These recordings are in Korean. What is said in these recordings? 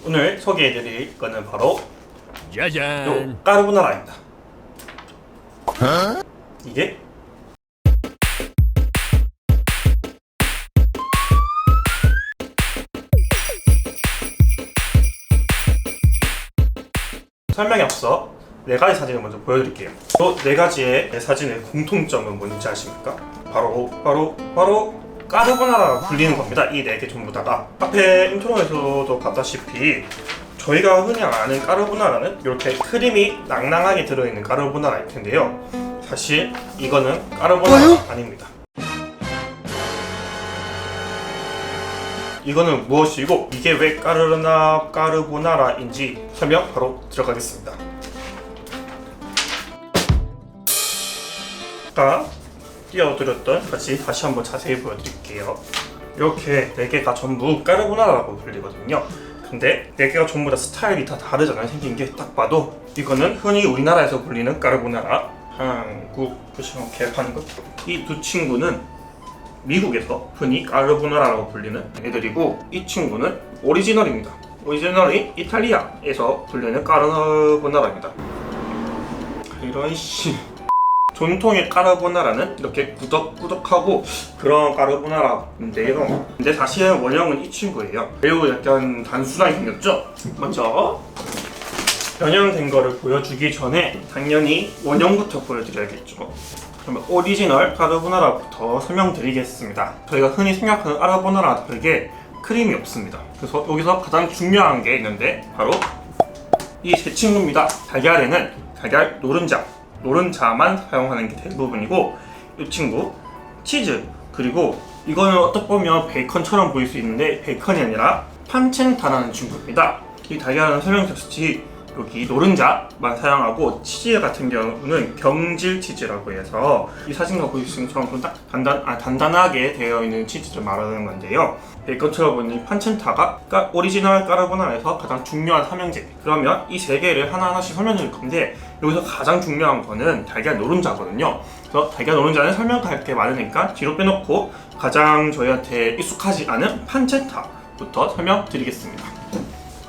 오늘 소개해드릴 거는 바로 짜잔. 요 까르보나라입니다. 이게 설명에 앞서 4가지 사진을 먼저 보여드릴게요. 이 4가지의 사진의 공통점은 뭔지 아십니까? 바로 까르보나라라고 불리는 겁니다. 이 4개 전부 다가 앞에 인트로에서도 봤다시피 저희가 흔히 아는 까르보나라는 이렇게 크림이 낭낭하게 들어있는 까르보나라일 텐데요. 사실 이거는 까르보나라가 아닙니다. 이거는 무엇이고 이게 왜 까르보나라인지 설명 바로 들어가겠습니다. 아까 띄워드렸던 다시 한번 자세히 보여드릴게요. 이렇게 4개가 전부 까르보나라라고 불리거든요. 근데 4개가 전부 다 스타일이 다 다르잖아요. 생긴 게 딱 봐도 이거는 흔히 우리나라에서 불리는 까르보나라, 한국 보시면 개판 것. 이 두 친구는 미국에서 흔히 까르보나라라고 불리는 애들이고, 이 친구는 오리지널입니다. 오리지널이 이탈리아에서 불리는 까르보나라입니다. 이런 씨. 전통의 까르보나라는 이렇게 꾸덕꾸덕하고 그런 까르보나라인데요. 근데 사실은 원형은 이 친구예요. 매우 약간 단순하게 생겼죠? 먼저 변형된 거를 보여주기 전에 당연히 원형부터 보여드려야겠죠. 그러면 오리지널 까르보나라부터 설명드리겠습니다. 저희가 흔히 생각하는 까르보나라와 다르게 크림이 없습니다. 그래서 여기서 가장 중요한 게 있는데 바로 이 세 친구입니다. 달걀에는 달걀 노른자만 사용하는 게 대부분이고, 이 친구 치즈, 그리고 이거는 어떻게 보면 베이컨처럼 보일 수 있는데 베이컨이 아니라 판첸타라는 친구입니다. 이 달걀은 설명드렸듯이 여기 노른자만 사용하고, 치즈 같은 경우는 경질 치즈라고 해서 이 사진과 보여주신 것처럼 좀 딱 단단하게 되어 있는 치즈를 말하는 건데요. 베이컨처럼 보이는 판첸타가 오리지널 까르보나라에서 가장 중요한 삼형제. 그러면 이 3개를 하나하나씩 설명드릴 건데, 여기서 가장 중요한 거는 달걀 노른자거든요. 그래서 달걀 노른자는 설명할 게 많으니까 뒤로 빼놓고 가장 저희한테 익숙하지 않은 판첸타부터 설명드리겠습니다.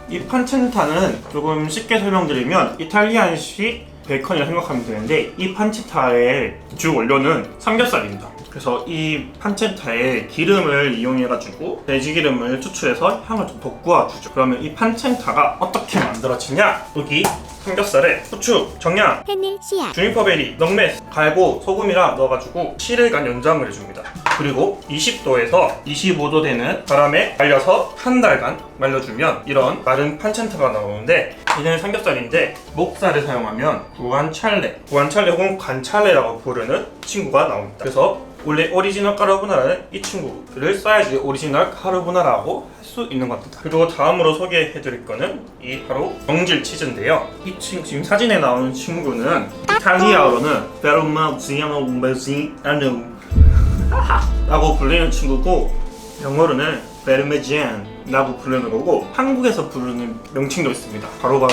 이 판첸타는 조금 쉽게 설명드리면 이탈리안식 베이컨이라고 생각하면 되는데, 이 판첸타의 주 원료는 삼겹살입니다. 그래서 이 판첸타에 기름을 이용해가지고 돼지 기름을 추출해서 향을 좀 돋구어주죠. 그러면 이 판첸타가 어떻게 만들어지냐? 여기 삼겹살에 후추, 정향, 페닐, 씨앗, 주니퍼베리, 넉메 갈고 소금이랑 넣어가지고 7일간 연장을 해줍니다. 그리고 20도에서 25도 되는 바람에 말려서 한 달간 말려주면 이런 마른 판첸타가 나오는데, 얘는 삼겹살인데 목살을 사용하면 구안찰레 혹은 관찰레라고 부르는 친구가 나옵니다. 그래서 원래 오리지널 까르보나라는 이 친구를 써야지 오리지널 까르보나라고 할 수 있는 겁니다. 그리고 다음으로 소개해드릴 거는 이 바로 경질 치즈인데요. 이 친구, 지금 사진에 나오는 친구는 이탈리아어로는 베르마지아노 베지아노 라고 불리는 친구고, 영어로는 베르메지안라고 부르는 거고, 한국에서 부르는 명칭도 있습니다. 바로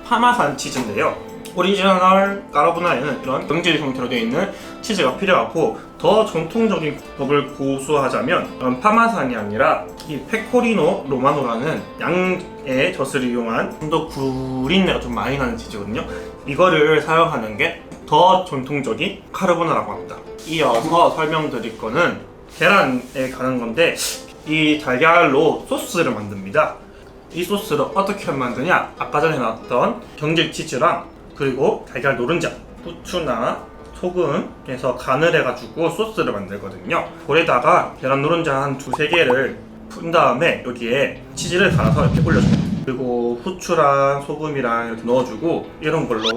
파마산 치즈인데요. 오리지널 까르보나라에는 이런 경질 형태로 되어 있는 치즈가 필요하고, 더 전통적인 법을 고수하자면 파마산이 아니라 이 페코리노 로마노라는 양의 젖을 이용한 좀 더 구린내가 좀 많이 나는 치즈거든요. 이거를 사용하는 게 더 전통적인 까르보나라고 합니다. 이어서 설명드릴 거는 계란에 가는 건데, 이 달걀로 소스를 만듭니다. 이 소스를 어떻게 만드냐? 아까 전에 나왔던 경질 치즈랑 그리고 달걀 노른자, 후추나 소금에서 간을 해가지고 소스를 만들거든요. 볼에다가 계란 노른자 한 2-3개를 푼 다음에 여기에 치즈를 갈아서 이렇게 올려줍니다. 그리고 후추랑 소금이랑 이렇게 넣어주고 이런 걸로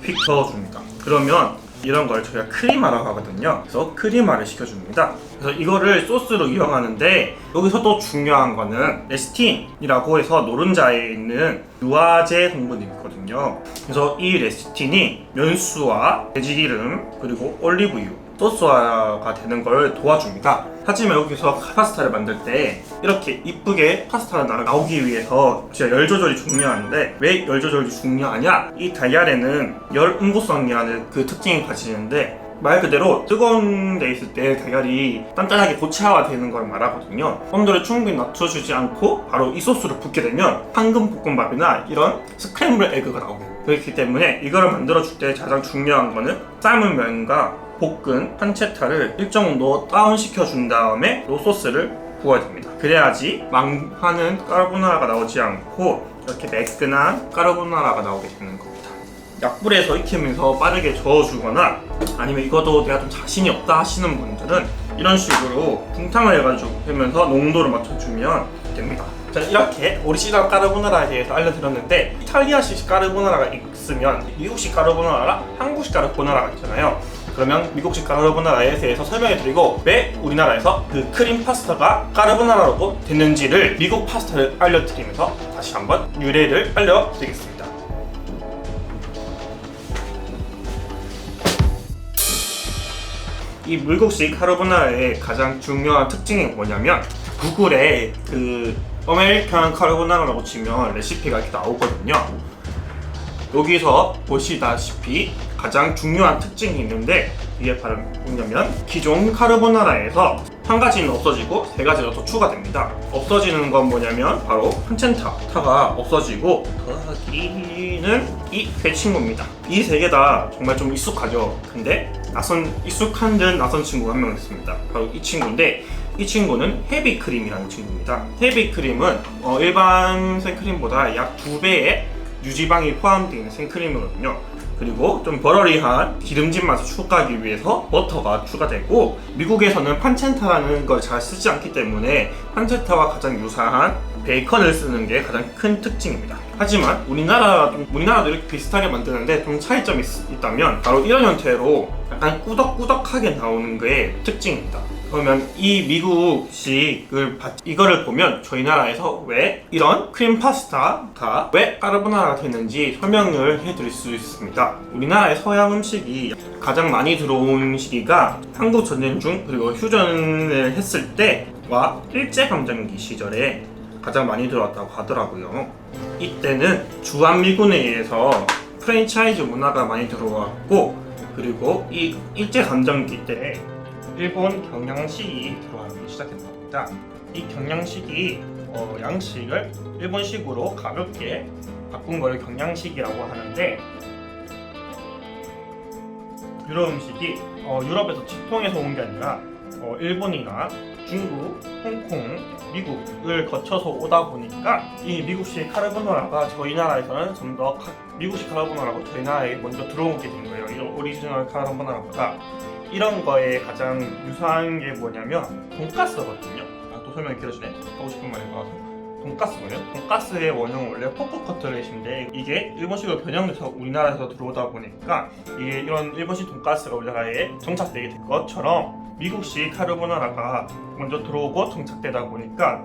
휙 저어줍니다. 그러면 이런 걸 저희가 크리마라고 하거든요. 그래서 크리마를 시켜줍니다. 그래서 이거를 소스로 이용하는데, 여기서 또 중요한 거는 레시틴이라고 해서 노른자에 있는 유화제 성분이 있거든요. 그래서 이 레시틴이 면수와 돼지기름 그리고 올리브유, 소스화가 되는 걸 도와줍니다. 하지만 여기서 파스타를 만들 때 이렇게 이쁘게 파스타가 나오기 위해서 진짜 열 조절이 중요한데, 왜 열 조절이 중요하냐? 이 달걀에는 열 응고성이라는 그 특징이 가지는데, 말 그대로 뜨거운 데 있을 때 달걀이 단단하게 고체화가 되는 걸 말하거든요. 온도를 충분히 낮춰주지 않고 바로 이 소스를 붓게 되면 황금 볶음밥이나 이런 스크램블 에그가 나오고, 그렇기 때문에 이거를 만들어줄 때 가장 중요한 거는 삶은 면과 볶은 판체타를 일정 정도 다운시켜 준 다음에 이 소스를 부어야 됩니다. 그래야지 망하는 까르보나라가 나오지 않고 이렇게 매끈한 까르보나라가 나오게 되는 겁니다. 약불에서 익히면서 빠르게 저어주거나 아니면 이것도 내가 좀 자신이 없다 하시는 분들은 이런 식으로 붕탕을 해가지고 하면서 농도를 맞춰주면 됩니다. 자, 이렇게 오리지널 까르보나라에 대해서 알려드렸는데, 이탈리아식 까르보나라가 있으면 미국식 까르보나라랑 한국식 까르보나라가 있잖아요. 그러면 미국식 까르보나라에 대해서 설명해드리고 왜 우리나라에서 그 크림 파스타가 까르보나라로 됐는지를 미국 파스타를 알려드리면서 다시 한번 유래를 알려드리겠습니다. 이 미국식 까르보나라의 가장 중요한 특징이 뭐냐면, 구글에 그 아메리칸 까르보나라라고 치면 레시피가 이렇게 나오거든요. 여기서 보시다시피 가장 중요한 특징이 있는데, 이게 바로 뭐냐면 기존 카르보나라에서 한 가지는 없어지고 세 가지가 더 추가됩니다. 없어지는 건 뭐냐면 바로 판첸타가 없어지고 더하기는 이 세 친구입니다. 이 세 개 다 정말 좀 익숙하죠. 근데 익숙한 듯 낯선 친구가 한 명 있습니다. 바로 이 친구인데, 이 친구는 헤비크림이라는 친구입니다. 헤비크림은 일반 생크림보다 약 2배의 유지방이 포함되어 있는 생크림이거든요. 그리고 좀 버러리한 기름진 맛을 추가하기 위해서 버터가 추가되고, 미국에서는 판첸타라는 걸 잘 쓰지 않기 때문에 판첸타와 가장 유사한 베이컨을 쓰는 게 가장 큰 특징입니다. 하지만 우리나라도 이렇게 비슷하게 만드는데 좀 차이점이 있다면 바로 이런 형태로 약간 꾸덕꾸덕하게 나오는 게 특징입니다. 그러면 이 미국식을 이거를 보면 저희 나라에서 왜 이런 크림 파스타가 왜 까르보나라가 됐는지 설명을 해드릴 수 있습니다. 우리나라의 서양 음식이 가장 많이 들어온 시기가 한국 전쟁 중 그리고 휴전을 했을 때와 일제강점기 시절에 가장 많이 들어왔다고 하더라고요. 이때는 주한미군에 의해서 프랜차이즈 문화가 많이 들어왔고, 그리고 이 일제강점기 때 일본 경양식이 들어가기 시작했습니다. 이 경양식이 양식을 일본식으로 가볍게 바꾼 걸 경양식이라고 하는데, 유럽 음식이 유럽에서 직통해서 온 게 아니라 일본이나 중국, 홍콩, 미국을 거쳐서 오다 보니까 이 미국식 카르보나라가 저희 나라에서는 좀 더 미국식 카르보나라고 저희 나라에 먼저 들어오게 된 거예요. 이 오리지널 카르보나라보다. 이런 거에 가장 유사한 게 뭐냐면 돈가스거든요. 또 설명이 길어지네. 하고 싶은 말이 나와서. 돈가스거든요. 돈가스의 원형은 원래 포크 커틀렛인데, 이게 일본식으로 변형돼서 우리나라에서 들어오다 보니까 이게 이런 일본식 돈가스가 우리나라에 정착되게 된 것처럼 미국식 카르보나라가 먼저 들어오고 정착되다 보니까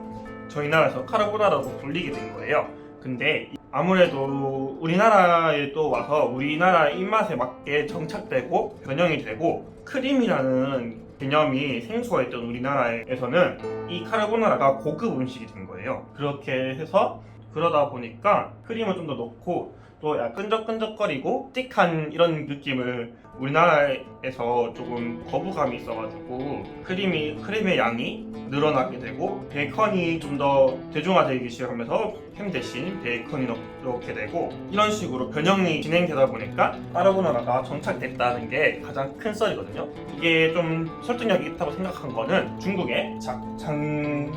저희 나라에서 카르보나라로 불리게 된 거예요. 근데 아무래도 우리나라에 또 와서 우리나라 입맛에 맞게 정착되고 변형이 되고, 크림이라는 개념이 생소가 있던 우리나라에서는 이 카르보나라가 고급 음식이 된 거예요. 그렇게 해서 그러다 보니까 크림을 좀 더 넣고 또 약간 끈적끈적거리고 띡한 이런 느낌을 우리나라에서 조금 거부감이 있어가지고 크림의 양이 늘어나게 되고, 베이컨이 좀 더 대중화되기 시작하면서 햄 대신 베이컨이 넣게 되고, 이런 식으로 변형이 진행되다 보니까 까르보나라가 정착됐다는 게 가장 큰 썰이거든요. 이게 좀 설득력이 있다고 생각한 거는 중국의 장면이라는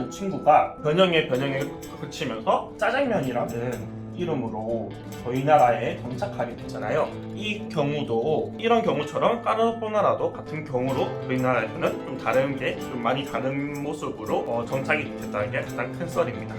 친구가 변형에 거치면서 짜장면이라는 이름으로 저희 나라에 정착하게 됐잖아요. 이런 경우처럼 까르보나라도 같은 경우로 저희 나라에서는 좀 다른 게 좀 많이 다른 모습으로 정착이 됐다는 게 가장 큰 썰입니다.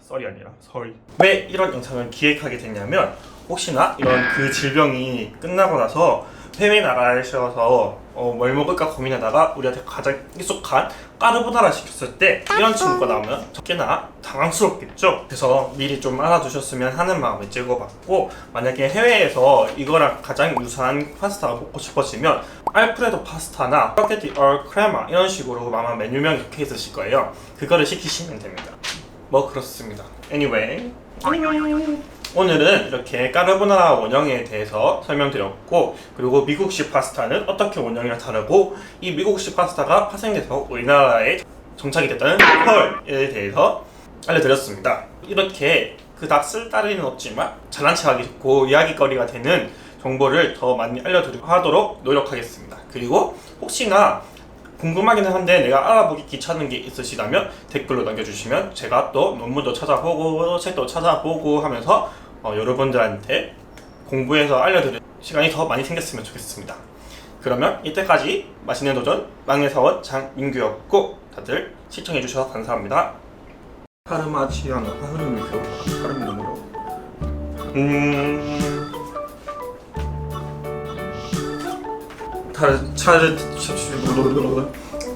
썰이 아니라 설. 왜 이런 영상을 기획하게 됐냐면, 혹시나 이런 그 질병이 끝나고 나서 해외 나라에서 뭘 먹을까 고민하다가 우리한테 가장 익숙한 까르보나라 시켰을 때 이런 친구가 나오면 적게나 당황스럽겠죠. 그래서 미리 좀 알아두셨으면 하는 마음을 찍어봤고, 만약에 해외에서 이거랑 가장 유사한 파스타가 먹고 싶어지면 알프레도 파스타나 스파게티 얼 크레마 이런 식으로 아마 메뉴명이 적혀 있으실 거예요. 그거를 시키시면 됩니다. 뭐 그렇습니다. Anyway. 오늘은 이렇게 까르보나라 원형에 대해서 설명드렸고, 그리고 미국식 파스타는 어떻게 원형이랑 다르고, 이 미국식 파스타가 파생돼서 우리나라에 정착이 됐다는 펄에 대해서 알려드렸습니다. 이렇게 그닥 쓸데는 없지만 잘난 척하기 좋고 이야기거리가 되는 정보를 더 많이 알려드리도록 노력하겠습니다. 그리고 혹시나 궁금하기는 한데 내가 알아보기 귀찮은 게 있으시다면 댓글로 남겨주시면 제가 또 논문도 찾아보고 책도 찾아보고 하면서 여러분들한테 공부해서 알려드릴 시간이 더 많이 생겼으면 좋겠습니다. 그러면 이때까지 맛있는 도전 막내사원 장민규였고, 다들 시청해주셔서 감사합니다. 파르마지아노 파르미교 파르미노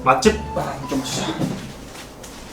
맛집 좀